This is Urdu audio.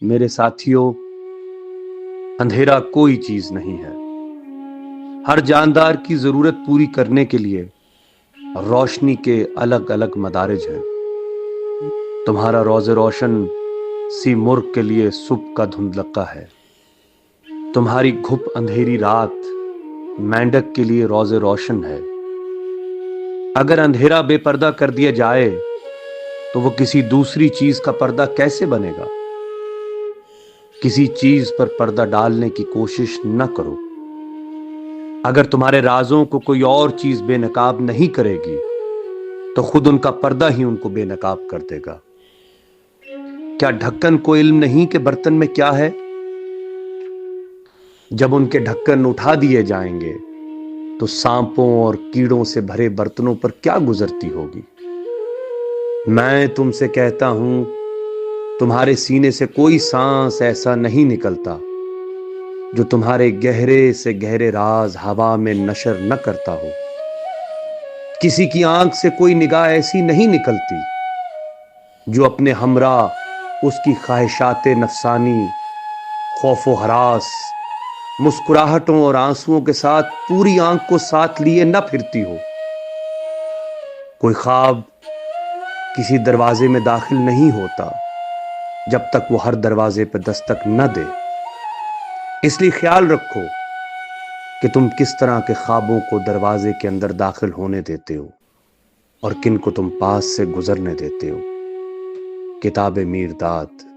میرے ساتھیوں، اندھیرا کوئی چیز نہیں ہے۔ ہر جاندار کی ضرورت پوری کرنے کے لیے روشنی کے الگ الگ مدارج ہیں۔ تمہارا روز روشن سی مرغ کے لیے صبح کا دھندلکا ہے۔ تمہاری گھپ اندھیری رات مینڈک کے لیے روز روشن ہے۔ اگر اندھیرا بے پردہ کر دیا جائے تو وہ کسی دوسری چیز کا پردہ کیسے بنے گا؟ کسی چیز پر پردہ ڈالنے کی کوشش نہ کرو۔ اگر تمہارے رازوں کو کوئی اور چیز بے نقاب نہیں کرے گی تو خود ان کا پردہ ہی ان کو بے نقاب کر دے گا۔ کیا ڈھکن کو علم نہیں کہ برتن میں کیا ہے؟ جب ان کے ڈھکن اٹھا دیے جائیں گے تو سانپوں اور کیڑوں سے بھرے برتنوں پر کیا گزرتی ہوگی؟ میں تم سے کہتا ہوں، تمہارے سینے سے کوئی سانس ایسا نہیں نکلتا جو تمہارے گہرے سے گہرے راز ہوا میں نشر نہ کرتا ہو۔ کسی کی آنکھ سے کوئی نگاہ ایسی نہیں نکلتی جو اپنے ہمراہ اس کی خواہشات نفسانی، خوف و ہراس، مسکراہٹوں اور آنسوؤں کے ساتھ پوری آنکھ کو ساتھ لیے نہ پھرتی ہو۔ کوئی خواب کسی دروازے میں داخل نہیں ہوتا جب تک وہ ہر دروازے پہ دستک نہ دے۔ اس لیے خیال رکھو کہ تم کس طرح کے خوابوں کو دروازے کے اندر داخل ہونے دیتے ہو اور کن کو تم پاس سے گزرنے دیتے ہو۔ کتاب میرداد۔